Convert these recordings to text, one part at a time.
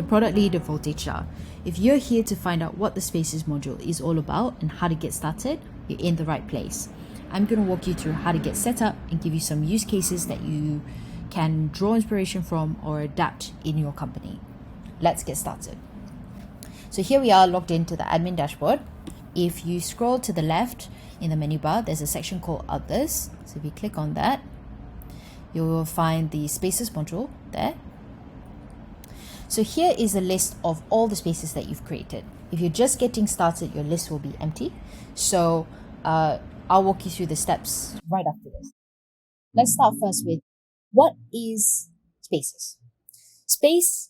product lead of altHR. If you're here to find out what the Spaces module is all about and how to get started, you're in the right place. I'm going to walk you through how to get set up and give you some use cases that you can draw inspiration from or adapt in your company. Let's get started. So here we are logged into the admin dashboard. If you scroll to the left in the menu bar, there's a section called Others. So if you click on that, you will find the Spaces module there. So here is a list of all the spaces that you've created. If you're just getting started, your list will be empty. So I'll walk you through the steps right after this. Let's start first with, what is Spaces?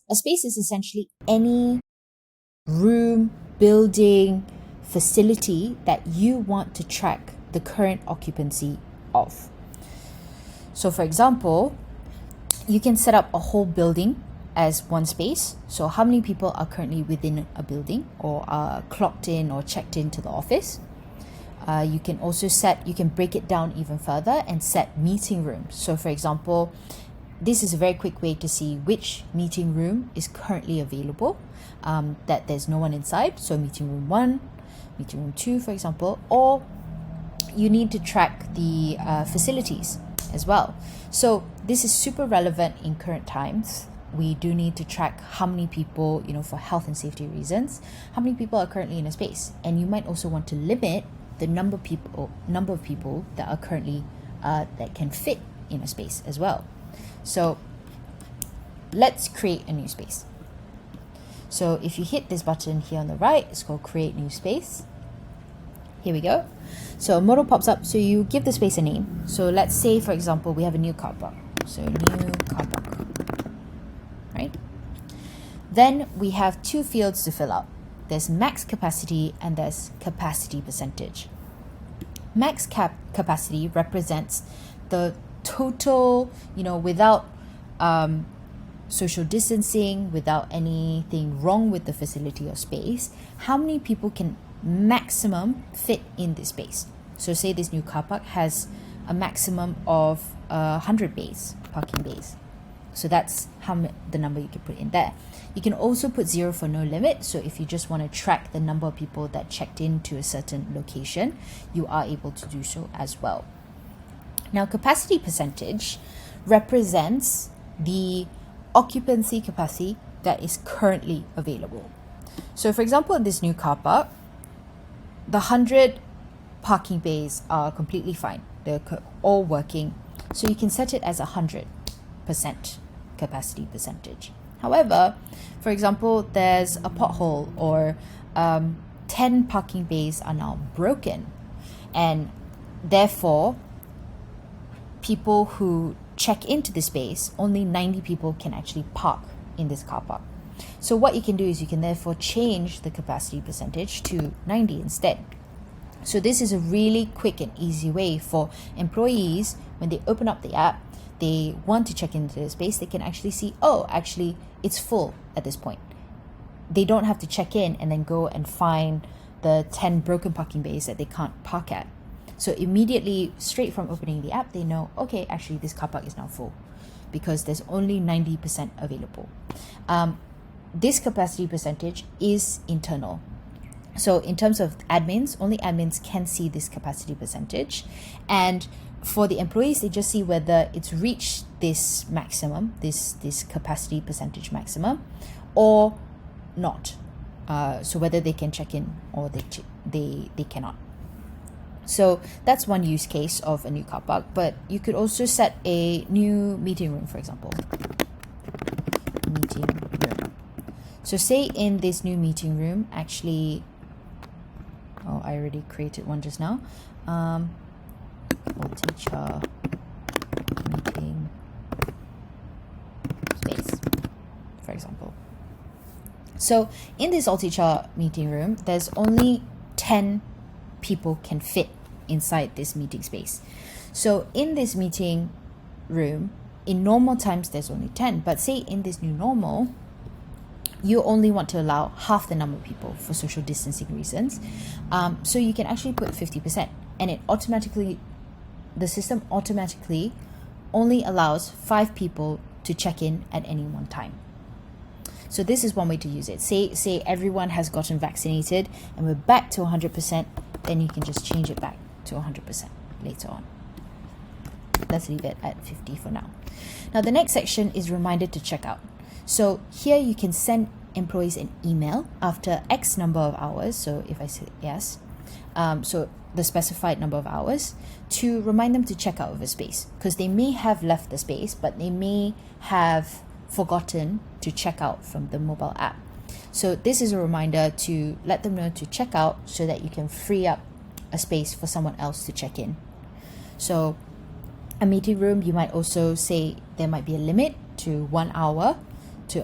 A space is essentially any room, building, facility that you want to track the current occupancy of. So for example, you can set up a whole building as one space. So how many people are currently within a building or are clocked in or checked into the office? You can also you can break it down even further and set meeting rooms. So for example, this is a very quick way to see which meeting room is currently available, that there's no one inside. So meeting room 1, meeting room 2, for example, or you need to track the facilities as well. So this is super relevant in current times. We do need to track how many people, for health and safety reasons, how many people are currently in a space. And you might also want to limit the number of people that are currently that can fit in a space as well. So let's create a new space. So if you hit this button here on the right, it's called Create New Space. Here we go. So a modal pops up. So you give the space a name. So let's say, for example, we have a new car park. So new car park, right? Then we have two fields to fill out. There's max capacity and there's capacity percentage. Max capacity represents the total, without social distancing, without anything wrong with the facility or space, how many people can maximum fit in this space. So say this new car park has a maximum of 100 parking bays. So that's the number you can put in there. You can also put 0 for no limit. So if you just want to track the number of people that checked into a certain location, you are able to do so as well. Now, capacity percentage represents the occupancy capacity that is currently available. So for example, in this new car park, the 100 parking bays are completely fine. They're all working. So you can set it as 100% capacity percentage. However, for example, there's a pothole or 10 parking bays are now broken, and therefore people who check into the space, only 90 people can actually park in this car park. So what you can do is you can therefore change the capacity percentage to 90 instead. So this is a really quick and easy way for employees, when they open up the app, they want to check into the space, they can actually see, actually it's full at this point. They don't have to check in and then go and find the 10 broken parking bays that they can't park at. So immediately, straight from opening the app, they know, okay, actually this car park is now full because there's only 90% available. This capacity percentage is internal. So in terms of admins, only admins can see this capacity percentage. And for the employees, they just see whether it's reached this maximum, this capacity percentage maximum, or not. So whether they can check in or they cannot. So that's one use case of a new car park, but you could also set a new meeting room, for example. Meeting room. So say in this new meeting room, actually, I already created one just now. altHR meeting space, for example. So in this altHR meeting room, there's only 10 people can fit inside this meeting space. So in this meeting room, in normal times, there's only 10. But say in this new normal, you only want to allow half the number of people for social distancing reasons. So you can actually put 50%, and the system automatically only allows 5 people to check in at any one time. So this is one way to use it. Say everyone has gotten vaccinated and we're back to 100%, then you can just change it back to 100% later on. Let's leave it at 50 for now. Now the next section is reminder to check out. So here you can send employees an email after X number of hours. So if I say yes, so the specified number of hours, to remind them to check out of a space, because they may have left the space, but they may have forgotten to check out from the mobile app. So this is a reminder to let them know to check out so that you can free up a space for someone else to check in. So a meeting room, you might also say there might be a limit to 1 hour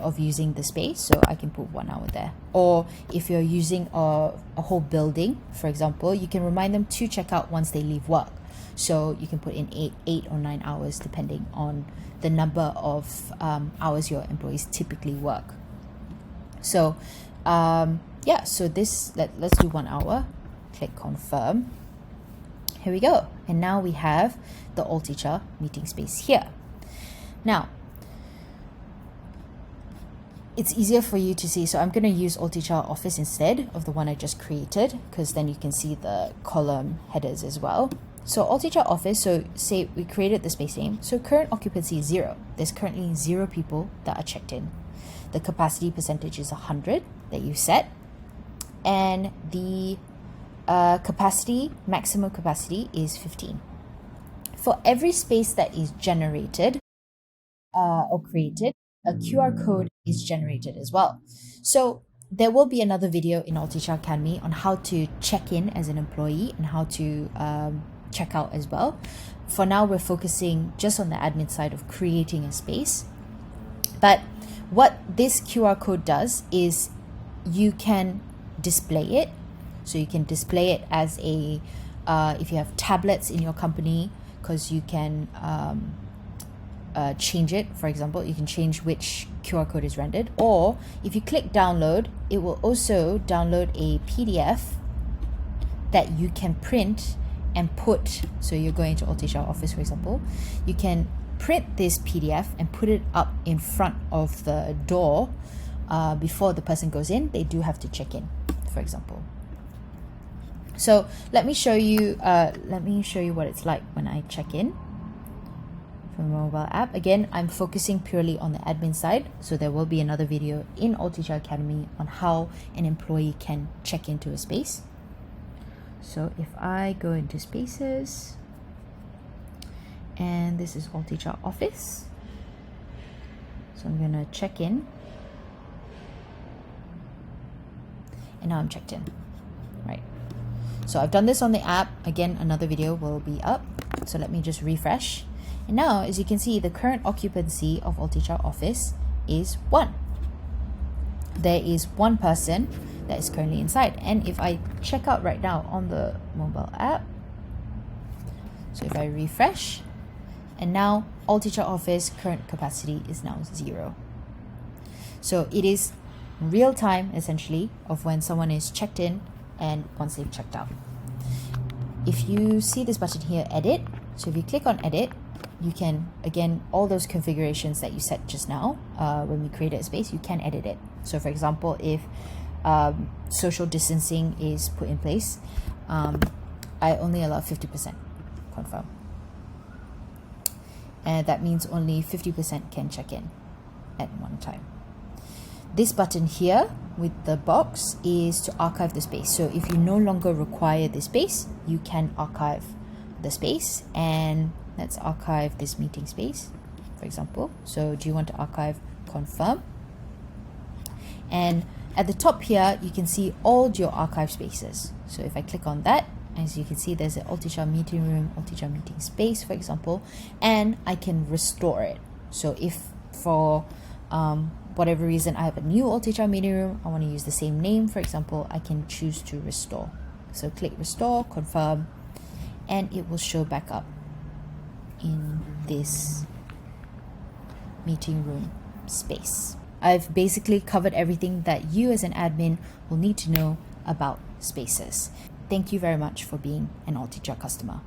of using the space, so I can put 1 hour there. Or if you're using a whole building, for example, you can remind them to check out once they leave work. So you can put in 8 or 9 hours depending on the number of hours your employees typically work. So yeah, so let's do 1 hour. Click confirm. Here we go. And now we have the altHR meeting space here. Now, it's easier for you to see. So I'm going to use altHR Office instead of the one I just created, because then you can see the column headers as well. So altHR Office, so say we created the space name. So current occupancy is 0. There's currently 0 people that are checked in. The capacity percentage is 100 that you set. And the maximum capacity is 15. For every space that is generated or created, a QR code is generated as well. So there will be another video in altHR Academy on how to check in as an employee and how to check out as well. For now, we're focusing just on the admin side of creating a space. But what this QR code does is you can display it. So you can display it as a, if you have tablets in your company, because you can change it. For example, you can change which QR code is rendered. Or if you click download, it will also download a PDF that you can print and put. So you're going to altHR Office, for example, you can print this PDF and put it up in front of the door before the person goes in. They do have to check in, for example. So let me show you what it's like when I check in from the mobile app. Again, I'm focusing purely on the admin side, so there will be another video in altHR Academy on how an employee can check into a space. So if I go into spaces, and this is altHR Office, so I'm gonna check in, and now I'm checked in, right? So I've done this on the app. Again, another video will be up. So let me just refresh. And now, as you can see, the current occupancy of altHR Office is 1. There is 1 person that is currently inside. And if I check out right now on the mobile app, so if I refresh, and now altHR Office current capacity is now 0. So it is real time, essentially, of when someone is checked in and once they've checked out. If you see this button here, edit, so if you click on edit, you can, again, all those configurations that you set just now when we created a space, you can edit it. So for example, if social distancing is put in place, I only allow 50%, confirm. And that means only 50% can check in at one time. This button here with the box is to archive the space. So if you no longer require this space, you can archive the space. And let's archive this meeting space, for example. So do you want to archive? Confirm. And at the top here, you can see all your archive spaces. So if I click on that, as you can see, there's an altHR meeting room, altHR meeting space, for example, and I can restore it. So if for whatever reason I have a new altHR meeting room, I want to use the same name, for example, I can choose to restore. So click restore, confirm, and it will show back up in this meeting room space. I've basically covered everything that you as an admin will need to know about spaces. Thank you very much for being an altHR customer.